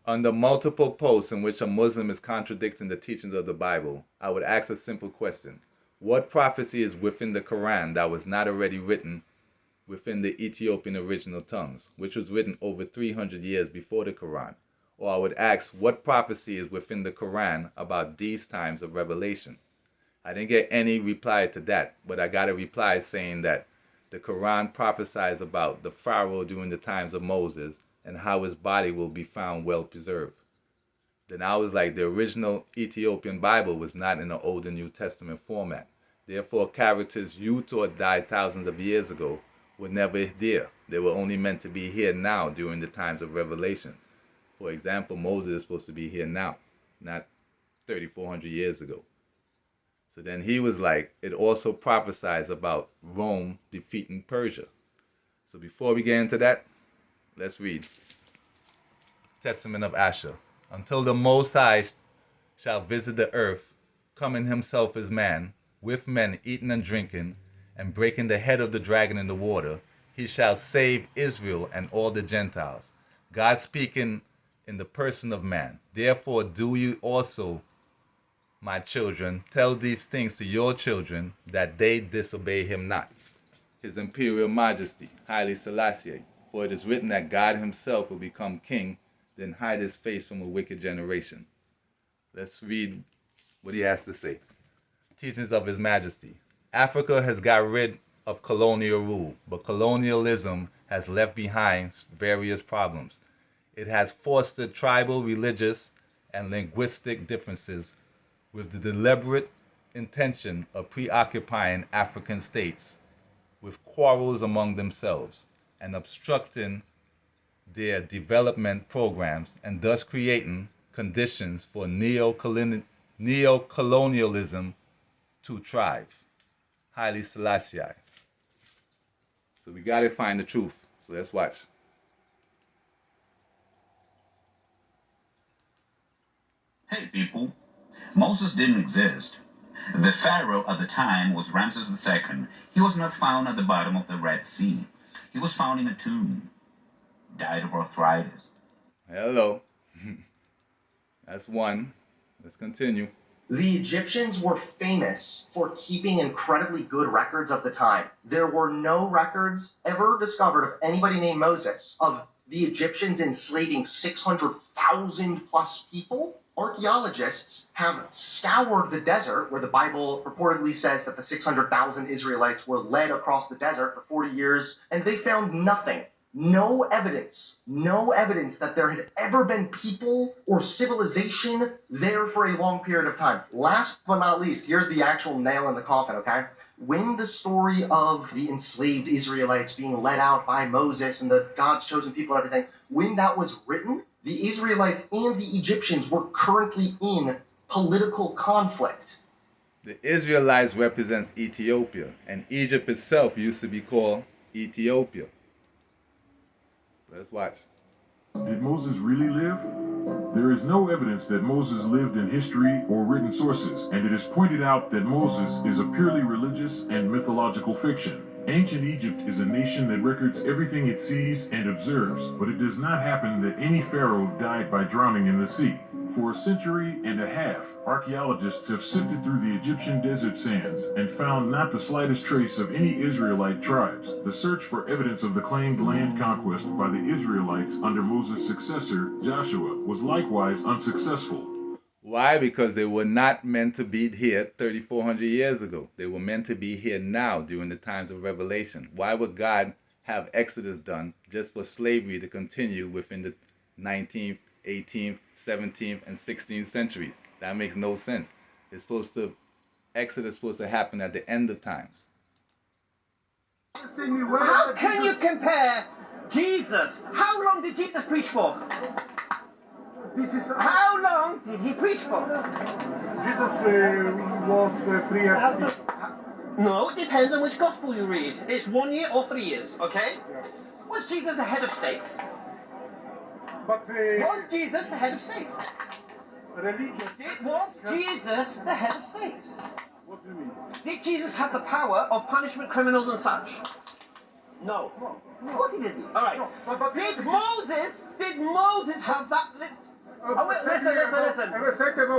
Under multiple posts in which a Muslim is contradicting the teachings of the Bible, I would ask a simple question. What prophecy is within the Quran that was not already written within the Ethiopian original tongues, which was written over 300 years before the Quran? Or I would ask, what prophecy is within the Quran about these times of revelation? I didn't get any reply to that, but I got a reply saying that the Quran prophesies about the Pharaoh during the times of Moses and how his body will be found well preserved. Then I was like, the original Ethiopian Bible was not in the Old and New Testament format. Therefore, characters you taught died thousands of years ago were never there. They were only meant to be here now during the times of revelation. For example, Moses is supposed to be here now, not 3,400 years ago. So then he was like, it also prophesies about Rome defeating Persia. So before we get into that, let's read Testament of Asher. Until the Most High shall visit the earth, coming himself as man, with men eating and drinking, and breaking the head of the dragon in the water, he shall save Israel and all the Gentiles. God speaking in the person of man. Therefore do you also, my children, tell these things to your children, that they disobey him not. His Imperial Majesty, Haile Selassie, for it is written that God himself will become king, then hide his face from a wicked generation. Let's read what he has to say. Teachings of His Majesty. Africa has got rid of colonial rule, but colonialism has left behind various problems. It has fostered tribal, religious, and linguistic differences with the deliberate intention of preoccupying African states with quarrels among themselves and obstructing their development programs, and thus creating conditions for neo-colonialism to thrive. Haile Selassie. So we got to find the truth. So let's watch. Hey people, Moses didn't exist. The pharaoh at the time was Ramses II. He was not found at the bottom of the Red Sea. He was found in a tomb. Died of arthritis. Hello. That's one. Let's continue. The Egyptians were famous for keeping incredibly good records of the time. There were no records ever discovered of anybody named Moses, of the Egyptians enslaving 600,000 plus people. Archaeologists have scoured the desert, where the Bible purportedly says that the 600,000 Israelites were led across the desert for 40 years, and they found nothing. No evidence that there had ever been people or civilization there for a long period of time. Last but not least, here's the actual nail in the coffin, okay? When the story of the enslaved Israelites being led out by Moses and the God's chosen people and everything, when that was written, the Israelites and the Egyptians were currently in political conflict. The Israelites represent Ethiopia, and Egypt itself used to be called Ethiopia. Let's watch. Did Moses really live? There is no evidence that Moses lived in history or written sources, and it is pointed out that Moses is a purely religious and mythological fiction. Ancient Egypt is a nation that records everything it sees and observes, but it does not happen that any pharaoh died by drowning in the sea. For a century and a half, archaeologists have sifted through the Egyptian desert sands and found not the slightest trace of any Israelite tribes. The search for evidence of the claimed land conquest by the Israelites under Moses' successor, Joshua, was likewise unsuccessful. Why? Because they were not meant to be here 3,400 years ago. They were meant to be here now during the times of Revelation. Why would God have Exodus done just for slavery to continue within the 19th, 18th, 17th, and 16th centuries? That makes no sense. Exodus is supposed to happen at the end of times. How can you compare Jesus? How long did Jesus preach for? How long did he preach for? Jesus was 3 years. No, it depends on which gospel you read. It's 1 year or 3 years, okay? Was Jesus a head of state? But Was Jesus a head of state? religion. Was Jesus the head of state? What do you mean? Did Jesus have the power of punishment criminals and such? No. Of course he didn't. All right. No, but Did Moses have that? Oh, wait, listen.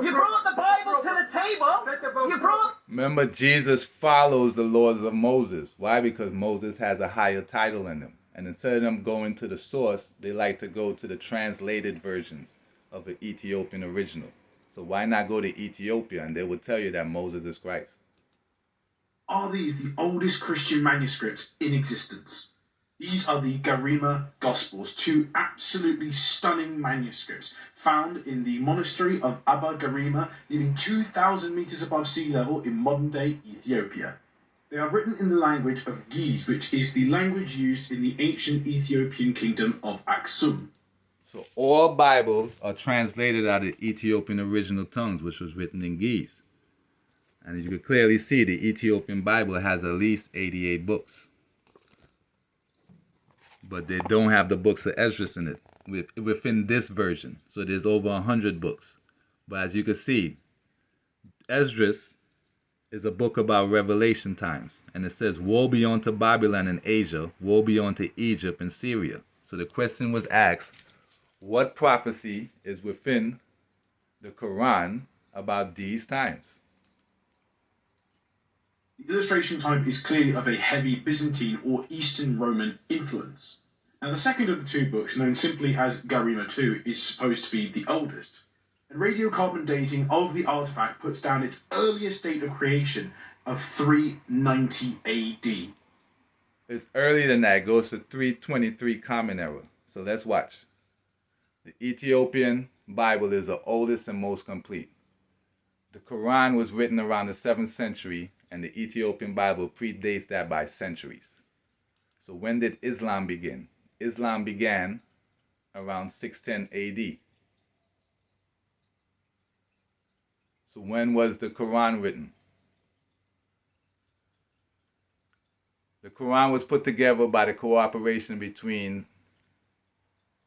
You brought the Bible to the table. You brought. Remember, Jesus follows the laws of Moses. Why? Because Moses has a higher title in them. And instead of them going to the source, they like to go to the translated versions of the Ethiopian original. So why not go to Ethiopia? And they will tell you that Moses is Christ. Are these the oldest Christian manuscripts in existence? These are the Garima Gospels, two absolutely stunning manuscripts found in the monastery of Abba Garima, nearly 2,000 meters above sea level in modern-day Ethiopia. They are written in the language of Ge'ez, which is the language used in the ancient Ethiopian kingdom of Aksum. So all Bibles are translated out of Ethiopian original tongues, which was written in Ge'ez. And as you can clearly see, the Ethiopian Bible has at least 88 books. But they don't have the books of Esdras in it within this version. So there's over 100 books. But as you can see, Esdras is a book about Revelation times. And it says, woe be unto Babylon and Asia, woe be unto Egypt and Syria. So the question was asked, what prophecy is within the Quran about these times? The illustration type is clearly of a heavy Byzantine or Eastern Roman influence. Now the second of the two books, known simply as Garima II, is supposed to be the oldest. And radiocarbon dating of the artifact puts down its earliest date of creation of 390 AD. It's earlier than that. It goes to 323 Common Era. So let's watch. The Ethiopian Bible is the oldest and most complete. The Quran was written around the 7th century, and the Ethiopian Bible predates that by centuries. So when did Islam begin? Islam began around 610 AD. So when was the Quran written? The Quran was put together by the cooperation between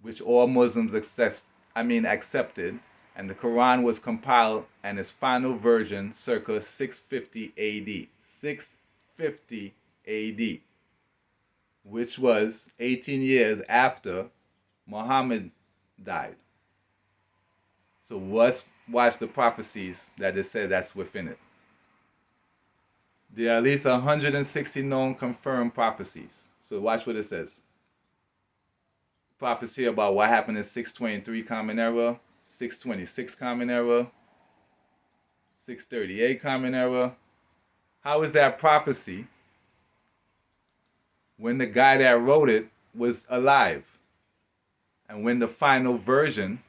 which all Muslims accepted, and the Quran was compiled and its final version circa 650 AD. 650 AD, which was 18 years after Muhammad died. So watch the prophecies that it said that's within it. There are at least 160 known confirmed prophecies. So watch what it says. Prophecy about what happened in 623 Common Era, 626 Common Era, 638 Common Era. How is that prophecy when the guy that wrote it was alive? And when the final version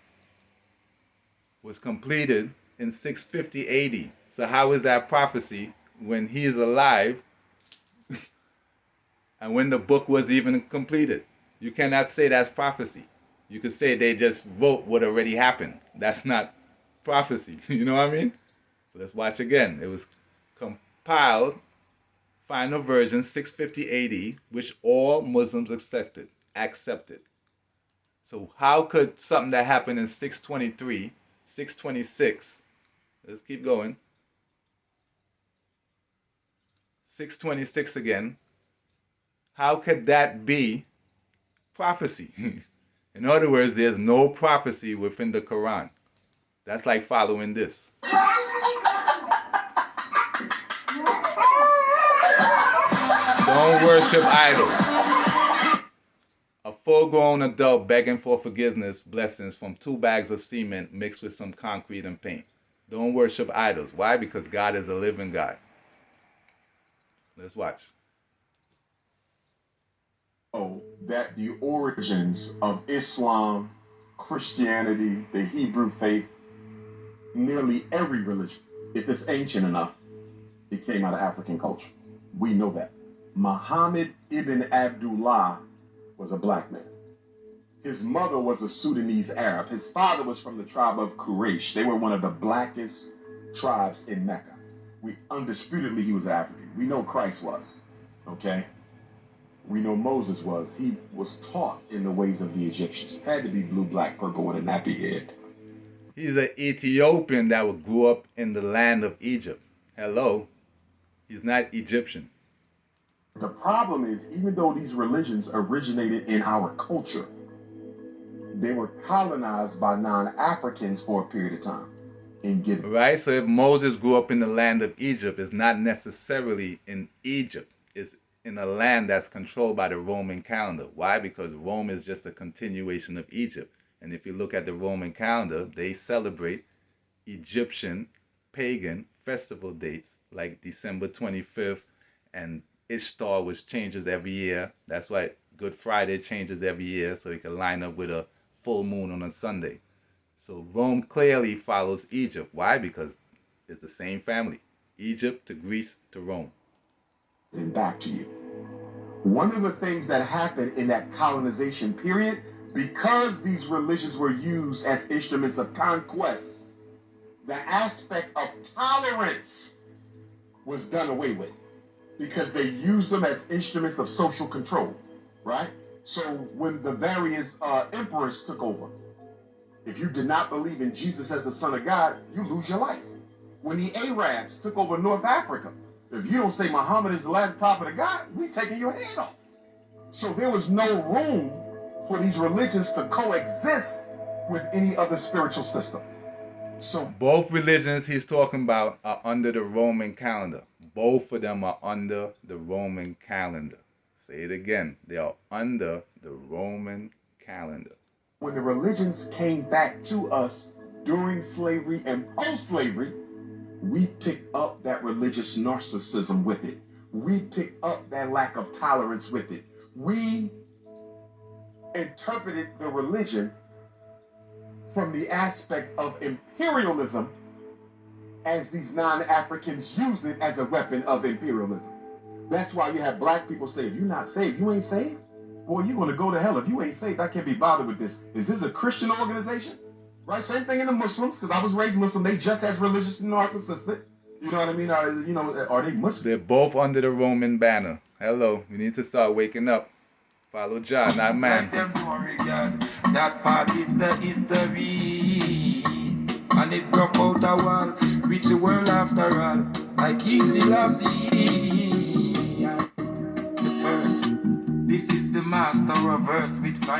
was completed in 650 AD. So how is that prophecy when he's alive and when the book was even completed? You cannot say that's prophecy. You could say they just wrote what already happened. That's not prophecy. You know what I mean? Let's watch again. It was compiled, final version, 650 AD, which all Muslims accepted. So how could something that happened in 623, 626, let's keep going, 626 again, how could that be prophecy? In other words, there's no prophecy within the Quran. That's like following this. Don't worship idols. A full-grown adult begging for forgiveness, blessings from 2 bags of cement mixed with some concrete and paint. Don't worship idols. Why? Because God is a living God. Let's watch. That the origins of Islam, Christianity, the Hebrew faith, nearly every religion, if it's ancient enough, it came out of African culture. We know that. Muhammad ibn Abdullah was a black man. His mother was a Sudanese Arab. His father was from the tribe of Quraysh. They were one of the blackest tribes in Mecca. Undisputedly, he was African. We know Christ was, okay? We know Moses was. He was taught in the ways of the Egyptians. Had to be blue, black, purple with a nappy head. He's an Ethiopian that grew up in the land of Egypt. Hello. He's not Egyptian. The problem is, even though these religions originated in our culture, they were colonized by non-Africans for a period of time. And get Right? So if Moses grew up in the land of Egypt, it's not necessarily in Egypt. It's in a land that's controlled by the Roman calendar. Why? Because Rome is just a continuation of Egypt. And if you look at the Roman calendar, they celebrate Egyptian pagan festival dates like December 25th and Ishtar, which changes every year. That's why Good Friday changes every year, so it can line up with a full moon on a Sunday. So Rome clearly follows Egypt. Why? Because it's the same family. Egypt to Greece to Rome. and back to you. One of the things that happened in that colonization period, because these religions were used as instruments of conquest, the aspect of tolerance was done away with because they used them as instruments of social control, right? So when the various emperors took over, if you did not believe in Jesus as the Son of God, you lose your life. When the Arabs took over North Africa, if you don't say Muhammad is the last prophet of God, we taking your head off. So there was no room for these religions to coexist with any other spiritual system. So both religions he's talking about are under the Roman calendar. Both of them are under the Roman calendar. Say it again. They are under the Roman calendar. when the religions came back to us during slavery and post-slavery, we picked up that religious narcissism with it. We picked up that lack of tolerance with it. We interpreted the religion from the aspect of imperialism as these non-Africans used it as a weapon of imperialism. That's why you have black people say, if you're not saved, you ain't saved? Boy, you're going to go to hell if you ain't saved. I can't be bothered with this. Is this a Christian organization? Right? Same thing in the Muslims, because I was raised Muslim. They just as religious and narcissistic. You know what I mean? Are they Muslim? They're both under the Roman banner. Hello, we need to start waking up. Follow Jah, not man. Let them know, regard. That part is the history. And it broke out a wall, reach the world after all. Like King Selassie. The first, this is the master of verse with fire.